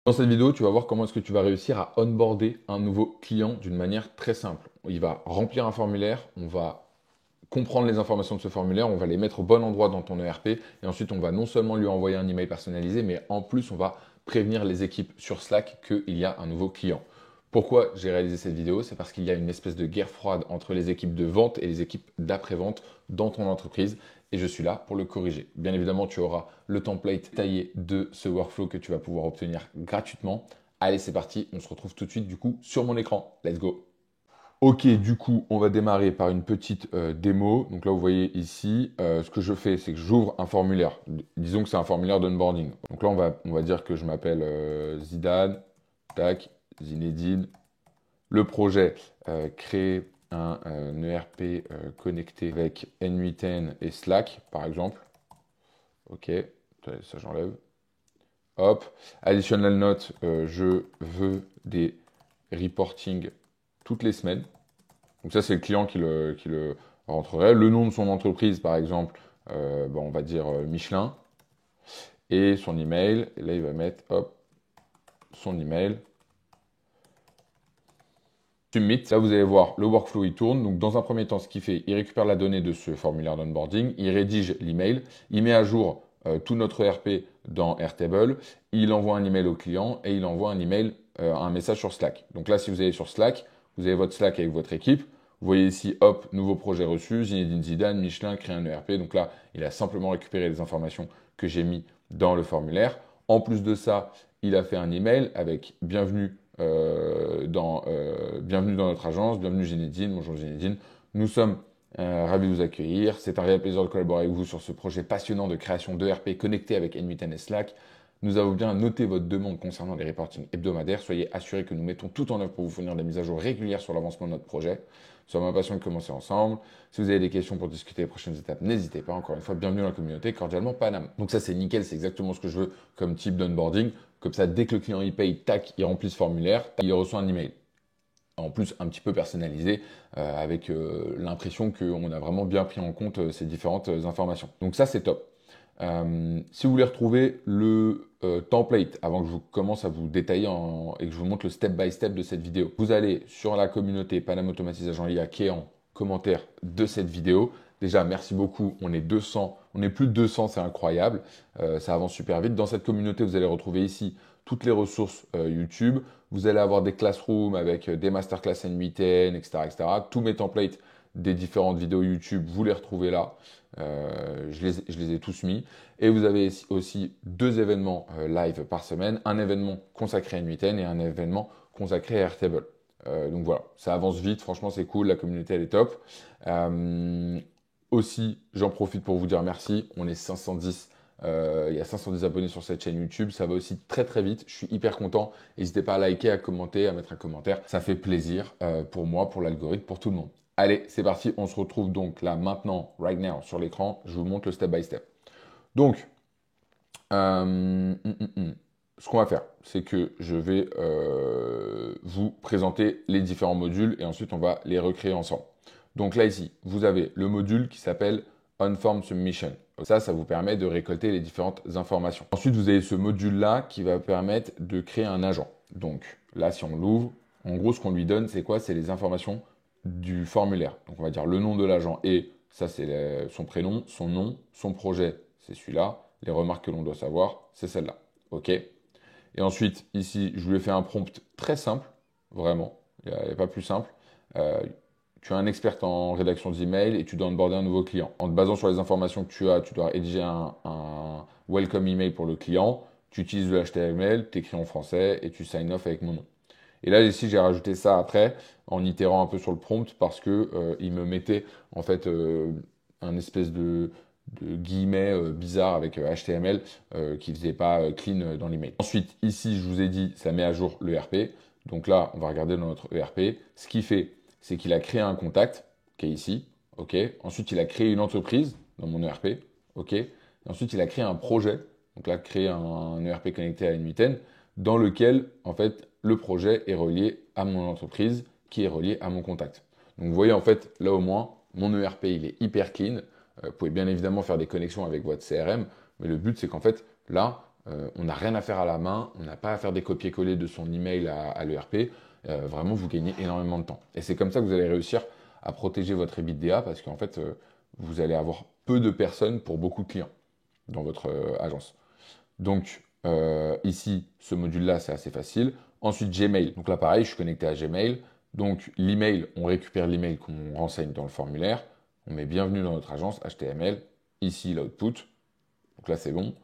Dans cette vidéo, tu vas voir comment est-ce que tu vas réussir à onboarder un nouveau client d'une manière très simple. Il va remplir un formulaire, on va comprendre les informations de ce formulaire, on va les mettre au bon endroit dans ton ERP et ensuite on va non seulement lui envoyer un email personnalisé, mais en plus on va prévenir les équipes sur Slack qu'il y a un nouveau client. Pourquoi j'ai réalisé cette vidéo? C'est parce qu'il y a une espèce de guerre froide entre les équipes de vente et les équipes d'après-vente dans ton entreprise et je suis là pour le corriger. Bien évidemment, tu auras le template taillé de ce workflow que tu vas pouvoir obtenir gratuitement. Allez, c'est parti, on se retrouve tout de suite du coup sur mon écran. Let's go! Ok, du coup, on va démarrer par une petite démo. Donc là, vous voyez ici, ce que je fais, c'est que j'ouvre un formulaire. Disons que c'est un formulaire d'onboarding. Donc là, on va dire que je m'appelle Zidane, tac, Zinedine. Le projet, créer un ERP connecté avec N8N et Slack, par exemple. Ok, ça j'enlève. Hop, additional note, je veux des reporting toutes les semaines. Donc ça, c'est le client qui le rentrerait. Le nom de son entreprise, par exemple, on va dire Michelin. Et son email. Et là, il va mettre, hop, son email. Submit. Là, vous allez voir, le workflow, il tourne. Donc, dans un premier temps, ce qu'il fait, il récupère la donnée de ce formulaire d'onboarding. Il rédige l'email. Il met à jour tout notre ERP dans Airtable. Il envoie un email au client et il envoie un email, un message sur Slack. Donc là, si vous allez sur Slack, vous avez votre Slack avec votre équipe. Vous voyez ici, hop, nouveau projet reçu, Zinedine Zidane, Michelin, crée un ERP. Donc là, il a simplement récupéré les informations que j'ai mis dans le formulaire. En plus de ça, il a fait un email avec bienvenue dans notre agence, bienvenue Zinedine, bonjour Zinedine. Nous sommes ravis de vous accueillir. C'est un réel plaisir de collaborer avec vous sur ce projet passionnant de création d'ERP connecté avec N8N et Slack. Nous avons bien noté votre demande concernant les reportings hebdomadaires. Soyez assurés que nous mettons tout en œuvre pour vous fournir des mises à jour régulières sur l'avancement de notre projet. Nous sommes impatients de commencer ensemble. Si vous avez des questions pour discuter des prochaines étapes, n'hésitez pas. Encore une fois, bienvenue dans la communauté, cordialement Paname. Donc ça, c'est nickel, c'est exactement ce que je veux comme type d'onboarding. Comme ça, dès que le client y paye, tac, il remplit ce formulaire, il reçoit un email. En plus, un petit peu personnalisé, avec l'impression qu'on a vraiment bien pris en compte ces différentes informations. Donc ça, c'est top. Si vous voulez retrouver le template avant que je commence à vous détailler et que je vous montre le step by step de cette vidéo, vous allez sur la communauté Paname Automatise Agent IA qui est en commentaire de cette vidéo. Déjà, merci beaucoup. On est 200, on est plus de 200, c'est incroyable. Ça avance super vite. Dans cette communauté, vous allez retrouver ici toutes les ressources YouTube. Vous allez avoir des classrooms avec des masterclass N8N, etc., etc. Tous mes templates des différentes vidéos YouTube, vous les retrouvez là. Je les ai tous mis. Et vous avez aussi deux événements live par semaine. Un événement consacré à N8N et un événement consacré à Airtable. Donc voilà, ça avance vite. Franchement, c'est cool. La communauté, elle est top. Aussi, j'en profite pour vous dire merci. On est 510. Il y a 510 abonnés sur cette chaîne YouTube. Ça va aussi très très vite. Je suis hyper content. N'hésitez pas à liker, à commenter, à mettre un commentaire. Ça fait plaisir pour moi, pour l'algorithme, pour tout le monde. Allez, c'est parti. On se retrouve donc là maintenant, right now, sur l'écran. Je vous montre le step by step. Donc, ce qu'on va faire, c'est que je vais vous présenter les différents modules et ensuite on va les recréer ensemble. Donc là ici, vous avez le module qui s'appelle On-Form Submission. Ça vous permet de récolter les différentes informations. Ensuite, vous avez ce module-là qui va permettre de créer un agent. Donc là, si on l'ouvre, en gros, ce qu'on lui donne, c'est quoi? C'est les informations du formulaire. Donc on va dire le nom de l'agent et ça, c'est son prénom, son nom, son projet, c'est celui-là. Les remarques que l'on doit savoir, c'est celle-là. OK? Et ensuite, ici, je lui ai fait un prompt très simple, vraiment. Il n'y a pas plus simple. Tu es un expert en rédaction d'email et tu dois onboarder un nouveau client. En te basant sur les informations que tu as, tu dois rédiger un welcome email pour le client. Tu utilises le HTML, tu écris en français et tu sign off avec mon nom. Et là, ici, j'ai rajouté ça après en itérant un peu sur le prompt parce que il me mettait en fait un espèce de guillemets bizarre avec HTML qui faisait pas clean dans l'email. Ensuite, ici, je vous ai dit, ça met à jour le l'ERP. Donc là, on va regarder dans notre ERP. Ce qu'il fait, c'est qu'il a créé un contact, qui est ici. OK. Ensuite, il a créé une entreprise dans mon ERP. OK. Et ensuite, il a créé un projet. Donc là, créer un ERP connecté à une mitaine dans lequel, en fait, le projet est relié à mon entreprise qui est relié à mon contact. Donc vous voyez, en fait, là au moins, mon ERP, il est hyper clean. Vous pouvez bien évidemment faire des connexions avec votre CRM, mais le but, c'est qu'en fait, là, on n'a rien à faire à la main, on n'a pas à faire des copier-coller de son email à l'ERP. Vraiment, vous gagnez énormément de temps. Et c'est comme ça que vous allez réussir à protéger votre EBITDA parce qu'en fait, vous allez avoir peu de personnes pour beaucoup de clients dans votre agence. Donc, ici, ce module-là, c'est assez facile. Ensuite, Gmail. Donc là, pareil, je suis connecté à Gmail. Donc, l'email, on récupère l'email qu'on renseigne dans le formulaire. On met bienvenue dans notre agence, HTML. Ici, l'output. Donc là, c'est bon.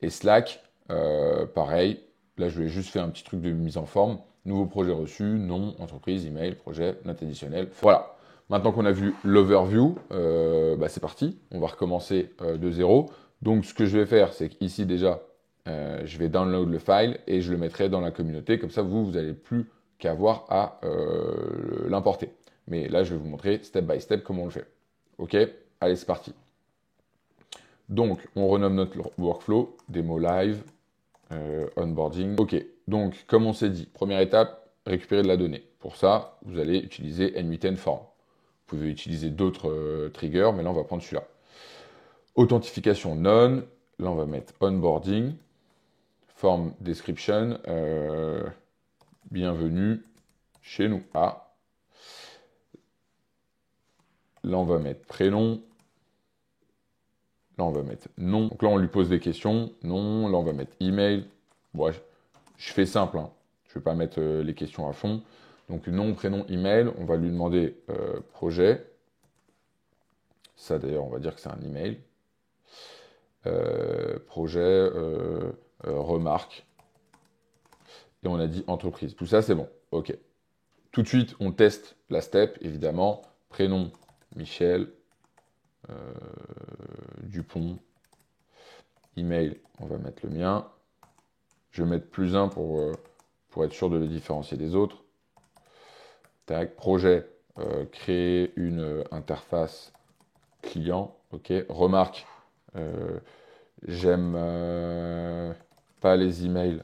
Et Slack, pareil. Là, je lui ai juste fait un petit truc de mise en forme. Nouveau projet reçu, nom, entreprise, email, projet, note additionnelle. Voilà. Maintenant qu'on a vu l'overview, c'est parti. On va recommencer de zéro. Donc, ce que je vais faire, c'est qu'ici, déjà, je vais download le file et je le mettrai dans la communauté. Comme ça, vous n'allez plus qu'avoir à l'importer. Mais là, je vais vous montrer step by step comment on le fait. OK? Allez, c'est parti. Donc, on renomme notre workflow, démo live, onboarding. OK, donc, comme on s'est dit, première étape, récupérer de la donnée. Pour ça, vous allez utiliser N8N Form. Vous pouvez utiliser d'autres triggers, mais là, on va prendre celui-là. Authentification none. Là, on va mettre onboarding. Form description. Bienvenue chez nous. Ah. Là, on va mettre prénom. Là, on va mettre nom. Donc là, on lui pose des questions. Non. Là, on va mettre email. Bon, je fais simple. Hein. Je ne vais pas mettre les questions à fond. Donc, nom, prénom, email. On va lui demander projet. Ça, d'ailleurs, on va dire que c'est un email. Projet, remarque. Et on a dit entreprise. Tout ça, c'est bon. OK. Tout de suite, on teste la step, évidemment. Prénom, Michel. Dupont. Email, on va mettre le mien. Je vais mettre +1 pour être sûr de les différencier des autres. Tac, projet, créer une interface client. OK. Remarque, j'aime pas les emails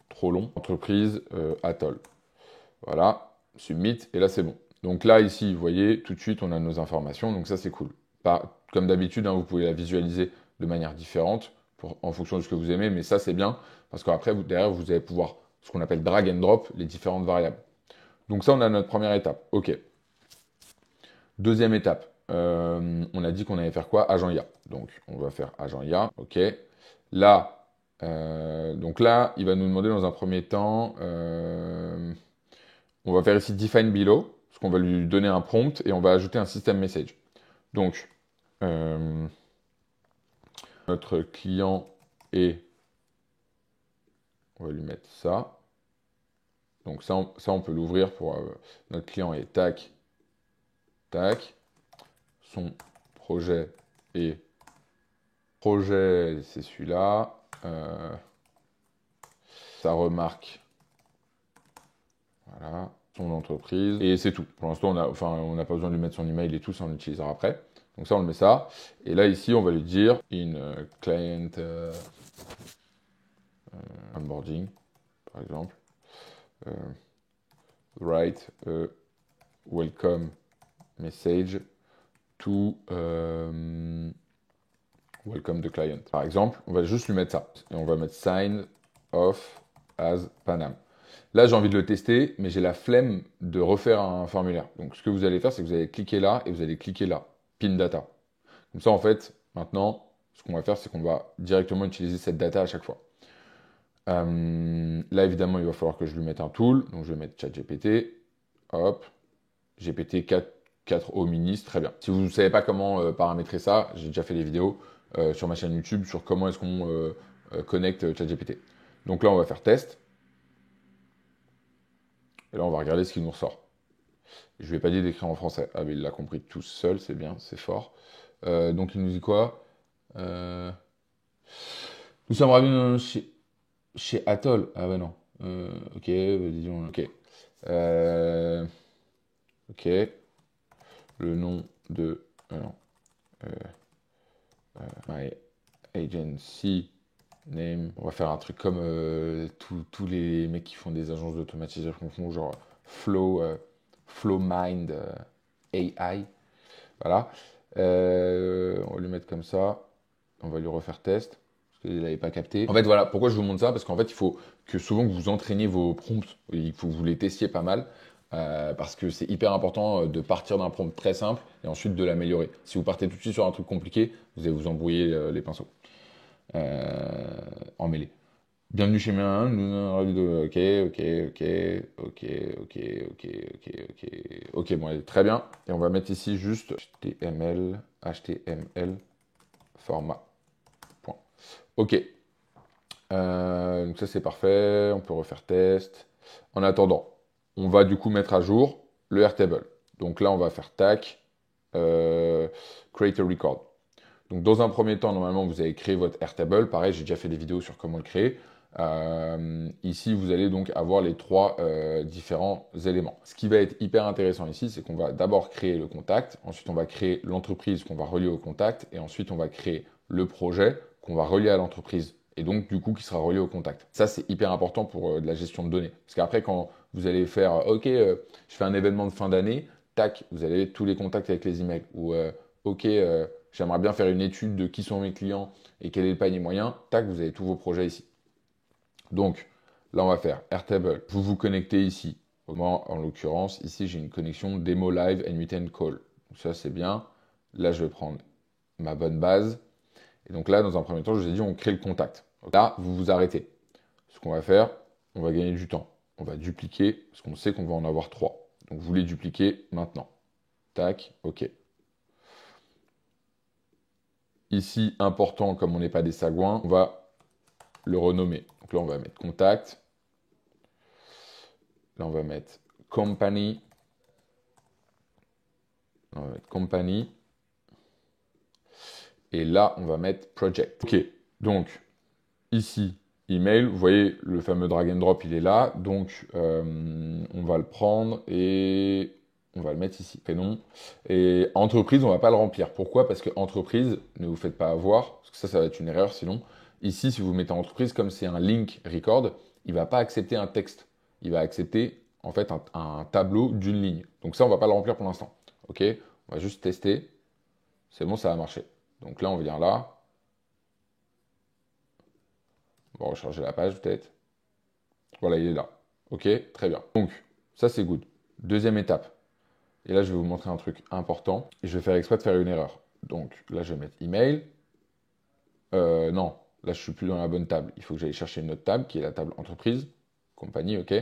trop longs. Entreprise, Atoll. Voilà, submit, et là c'est bon. Donc là, ici, vous voyez, tout de suite, on a nos informations, donc ça c'est cool. Comme d'habitude, hein, vous pouvez la visualiser de manière différente en fonction de ce que vous aimez, mais ça c'est bien, parce qu'après, derrière, vous allez pouvoir, ce qu'on appelle drag and drop, les différentes variables. Donc ça, on a notre première étape. OK. Deuxième étape, on a dit qu'on allait faire quoi? Agent IA. Donc, on va faire agent IA. OK. Là, donc là, il va nous demander dans un premier temps, on va faire ici define below, parce qu'on va lui donner un prompt et on va ajouter un system message. Donc, notre client est, on va lui mettre ça. Donc ça, on peut l'ouvrir pour notre client est tac, tac. Son projet est projet, c'est celui-là. Sa remarque, voilà. Son entreprise et c'est tout. Pour l'instant, on n'a pas besoin de lui mettre son email et tout, ça on l'utilisera après. Donc ça, on le met ça. Et là, ici, on va lui dire in client onboarding, par exemple. Write a welcome message to welcome the client. Par exemple, on va juste lui mettre ça. Et on va mettre sign off as Panam. Là, j'ai envie de le tester, mais j'ai la flemme de refaire un formulaire. Donc, ce que vous allez faire, c'est que vous allez cliquer là et vous allez cliquer là. Pin data. Comme ça, en fait, maintenant, ce qu'on va faire, c'est qu'on va directement utiliser cette data à chaque fois. Là, évidemment, il va falloir que je lui mette un tool. Donc, je vais mettre ChatGPT. Hop. GPT 4 au mini, très bien. Si vous ne savez pas comment paramétrer ça, j'ai déjà fait des vidéos sur ma chaîne YouTube sur comment est-ce qu'on connecte ChatGPT. Donc là, on va faire test. Et là, on va regarder ce qu'il nous ressort. Je ne lui ai pas dit d'écrire en français. Ah, mais il l'a compris tout seul, c'est bien, c'est fort. Donc, il nous dit quoi? Nous sommes ravis chez Atoll. Ah, bah non. Ok, disons. Ok. Ok. Le nom de. Non. My agency name. On va faire un truc comme tous les mecs qui font des agences d'automatisation font, genre FlowMind AI. Voilà. On va lui mettre comme ça. On va lui refaire test. Parce que vous l'avez pas capté. En fait, voilà, pourquoi je vous montre ça? Parce qu'en fait, il faut que souvent que vous entraîniez vos prompts. Il faut que vous les testiez pas mal. Parce que c'est hyper important de partir d'un prompt très simple et ensuite de l'améliorer. Si vous partez tout de suite sur un truc compliqué, vous allez vous embrouiller les pinceaux. En mêlée. Bienvenue chez moi. Ok, ok, ok, ok, ok, ok, ok, ok. Ok, bon, allez, très bien. Et on va mettre ici juste HTML, format. Point. Ok. Donc ça c'est parfait. On peut refaire test. En attendant, on va du coup mettre à jour le Airtable. Donc là, on va faire tac, create a record. Donc dans un premier temps, normalement, vous allez créer votre Airtable. Pareil, j'ai déjà fait des vidéos sur comment le créer. Ici, vous allez donc avoir les trois différents éléments. Ce qui va être hyper intéressant ici, c'est qu'on va d'abord créer le contact, ensuite on va créer l'entreprise qu'on va relier au contact, et ensuite on va créer le projet qu'on va relier à l'entreprise, et donc du coup qui sera relié au contact. Ça, c'est hyper important pour de la gestion de données. Parce qu'après, quand vous allez faire, ok, je fais un événement de fin d'année, tac, vous avez tous les contacts avec les emails, ou ok, j'aimerais bien faire une étude de qui sont mes clients et quel est le panier moyen, tac, vous avez tous vos projets ici. Donc, là, on va faire Airtable. Vous vous connectez ici. Moi, en l'occurrence, ici, j'ai une connexion Demo Live and Meet and Call. Donc, ça, c'est bien. Là, je vais prendre ma bonne base. Et donc là, dans un premier temps, je vous ai dit, on crée le contact. Donc là, vous vous arrêtez. Ce qu'on va faire, on va gagner du temps. On va dupliquer, parce qu'on sait qu'on va en avoir 3. Donc, vous les dupliquez maintenant. Tac, OK. Ici, important, comme on n'est pas des sagouins, on va le renommer. Donc là, on va mettre contact. Là, on va mettre company. On va mettre company. Et là, on va mettre project. Ok, donc ici, email. Vous voyez, le fameux drag and drop, il est là. Donc, on va le prendre et on va le mettre ici. Prénom. Et entreprise, on ne va pas le remplir. Pourquoi? Parce que entreprise, ne vous faites pas avoir. Parce que ça va être une erreur sinon. Ici, si vous mettez entreprise, comme c'est un link record, il ne va pas accepter un texte. Il va accepter en fait un tableau d'une ligne. Donc ça, on ne va pas le remplir pour l'instant. Ok, on va juste tester. C'est bon, ça a marché. Donc là, on vient là. On va recharger la page peut-être. Voilà, il est là. Ok, très bien. Donc, ça, c'est good. Deuxième étape. Et là, je vais vous montrer un truc important. Et je vais faire exprès de faire une erreur. Donc là, je vais mettre email. Non, là, je suis plus dans la bonne table. Il faut que j'aille chercher une autre table qui est la table entreprise, compagnie, ok.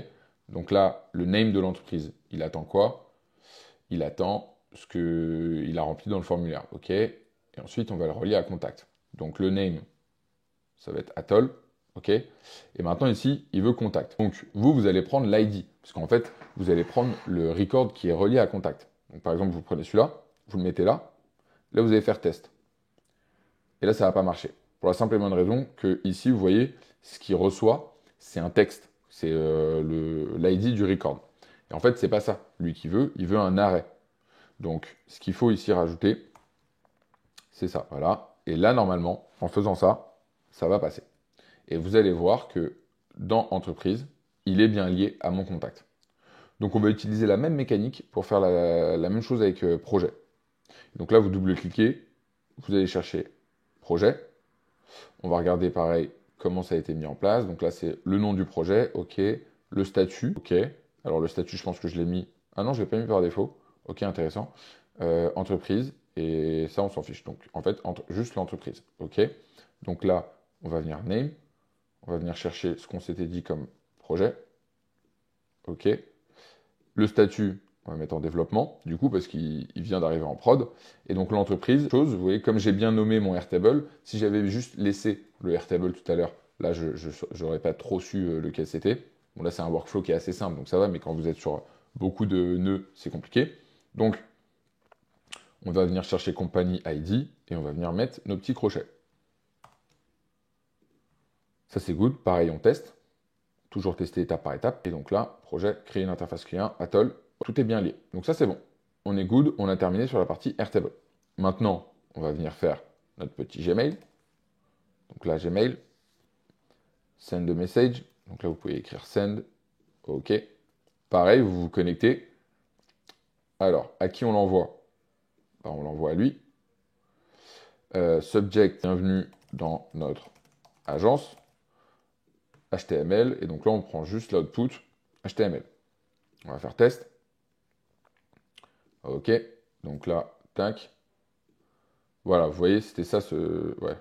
Donc là, le name de l'entreprise, il attend quoi? Il attend ce qu'il a rempli dans le formulaire, ok. Et ensuite, on va le relier à contact. Donc le name, ça va être Atoll, ok. Et maintenant ici, il veut contact. Donc vous allez prendre l'ID, parce qu'en fait, vous allez prendre le record qui est relié à contact. Donc par exemple, vous prenez celui-là, vous le mettez là, là vous allez faire test. Et là, ça va pas marcher. Pour la simple et bonne raison que ici, vous voyez, ce qu'il reçoit, c'est un texte, c'est l'ID du record. Et en fait, c'est pas ça. Lui qui veut, il veut un arrêt. Donc, ce qu'il faut ici rajouter, c'est ça, voilà. Et là, normalement, en faisant ça, ça va passer. Et vous allez voir que dans entreprise, il est bien lié à mon contact. Donc, on va utiliser la même mécanique pour faire la même chose avec projet. Donc là, vous double-cliquez, vous allez chercher projet. On va regarder pareil comment ça a été mis en place. Donc là, c'est le nom du projet, ok. Le statut, ok. Alors le statut, je pense que je l'ai mis. Ah non, je ne l'ai pas mis par défaut. Ok, intéressant. Entreprise, et ça, on s'en fiche. Donc en fait, juste l'entreprise, ok. Donc là, on va venir name. On va venir chercher ce qu'on s'était dit comme projet. Ok. Le statut, on va mettre en développement, du coup, parce qu'il vient d'arriver en prod. Et donc l'entreprise, vous voyez, comme j'ai bien nommé mon Airtable, si j'avais juste laissé le Airtable tout à l'heure, là, je n'aurais pas trop su lequel c'était. Bon, là, c'est un workflow qui est assez simple, donc ça va, mais quand vous êtes sur beaucoup de nœuds, c'est compliqué. Donc, on va venir chercher compagnie ID, et on va venir mettre nos petits crochets. Ça, c'est good. Pareil, on teste. Toujours tester étape par étape. Et donc là, projet, créer une interface client, Atoll, tout est bien lié. Donc ça, c'est bon. On est good, on a terminé sur la partie Airtable. Maintenant, on va venir faire notre petit Gmail. Donc là, Gmail, send the message. Donc là, vous pouvez écrire send. OK. Pareil, vous vous connectez. Alors, à qui on l'envoie? Ben, on l'envoie à lui. Subject, bienvenue dans notre agence, HTML, et donc là, on prend juste l'output HTML. On va faire test. OK, donc là, tac. Voilà, vous voyez, c'était ça, ouais,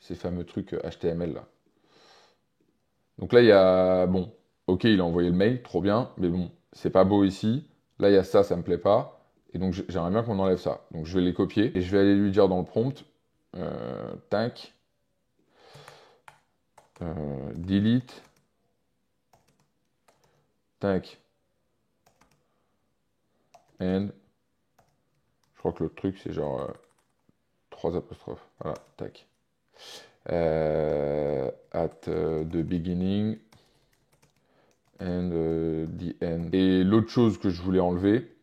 ces fameux trucs HTML là. Donc là, il y a, bon, OK, il a envoyé le mail, trop bien, mais bon, c'est pas beau ici. Là, il y a ça me plaît pas. Et donc, j'aimerais bien qu'on enlève ça. Donc, je vais les copier et je vais aller lui dire dans le prompt, tac, delete, tac, and, je crois que le truc, c'est genre 3 apostrophes. Voilà, tac. At the beginning and the end. Et l'autre chose que je voulais enlever,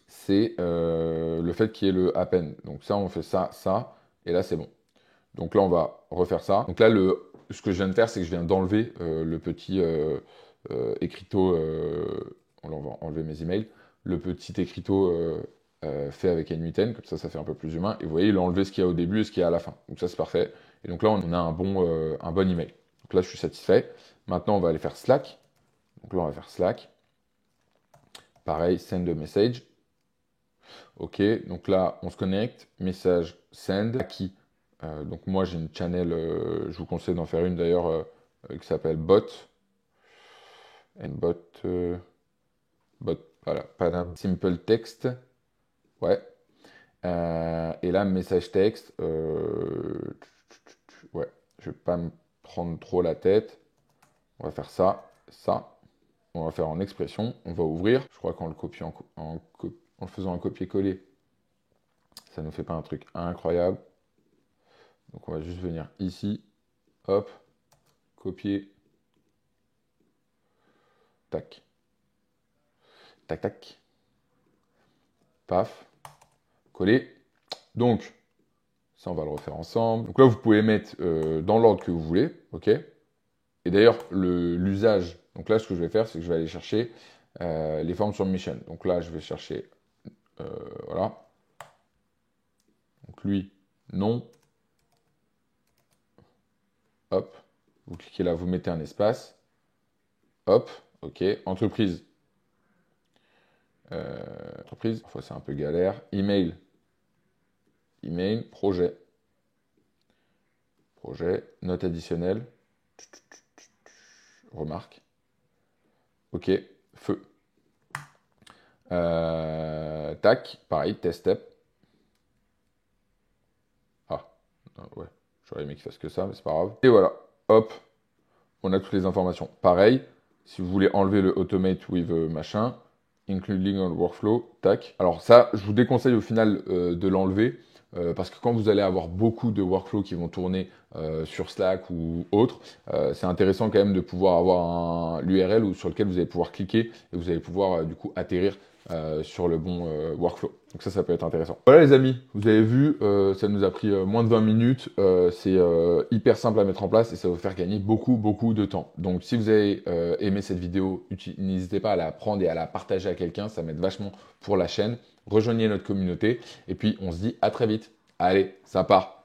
c'est le fait qu'il y ait le append. Donc ça, on fait ça, ça, et là, c'est bon. Donc là, on va refaire ça. Donc là, ce que je viens de faire, c'est que je viens d'enlever le petit écriteau, on va enlever mes emails, le petit écriteau fait avec N8N, comme ça fait un peu plus humain. Et vous voyez, il a enlevé ce qu'il y a au début et ce qu'il y a à la fin. Donc ça, c'est parfait. Et donc là, on a un bon email. Donc là, je suis satisfait. Maintenant, on va aller faire Slack. Donc là, on va faire Slack. Pareil, send a message. OK, donc là, on se connecte. Message send. À qui? Donc moi, j'ai une channel, je vous conseille d'en faire une d'ailleurs, qui s'appelle Bot. And bot, voilà, padam, simple text. Ouais. Et là, message texte. Ouais, je vais pas me prendre trop la tête. On va faire ça, ça. On va faire en expression. On va ouvrir. Je crois qu'en le copiant, en le faisant un copier-coller, ça nous fait pas un truc incroyable. Donc on va juste venir ici. Hop. Copier. Tac. Tac, tac. Paf. Coller. Donc, ça, on va le refaire ensemble. Donc là, vous pouvez mettre dans l'ordre que vous voulez. OK. Et d'ailleurs, l'usage, donc là, ce que je vais faire, c'est que je vais aller chercher les formes sur Mission. Donc là, je vais chercher, voilà. Donc lui, non. Hop. Vous cliquez là, vous mettez un espace. Hop. OK. Entreprise. Entreprise, parfois c'est un peu galère. Email. Email. Projet. Projet. Note additionnelle. Remarque. OK. Feu. Tac. Pareil. Test step. Ah. Ouais. J'aurais aimé qu'il fasse que ça, mais c'est pas grave. Et voilà. Hop. On a toutes les informations. Pareil. Si vous voulez enlever le automate with machin, including on workflow, tac. Alors ça, je vous déconseille au final de l'enlever parce que quand vous allez avoir beaucoup de workflows qui vont tourner sur Slack ou autre, c'est intéressant quand même de pouvoir avoir l'URL sur lequel vous allez pouvoir cliquer et vous allez pouvoir du coup atterrir sur le bon workflow. Donc ça peut être intéressant. Voilà les amis, vous avez vu, ça nous a pris moins de 20 minutes. C'est hyper simple à mettre en place et ça va vous faire gagner beaucoup de temps. Donc si vous avez aimé cette vidéo, n'hésitez pas à la prendre et à la partager à quelqu'un, ça m'aide vachement pour la chaîne. Rejoignez notre communauté et puis on se dit à très vite. Allez, ça part.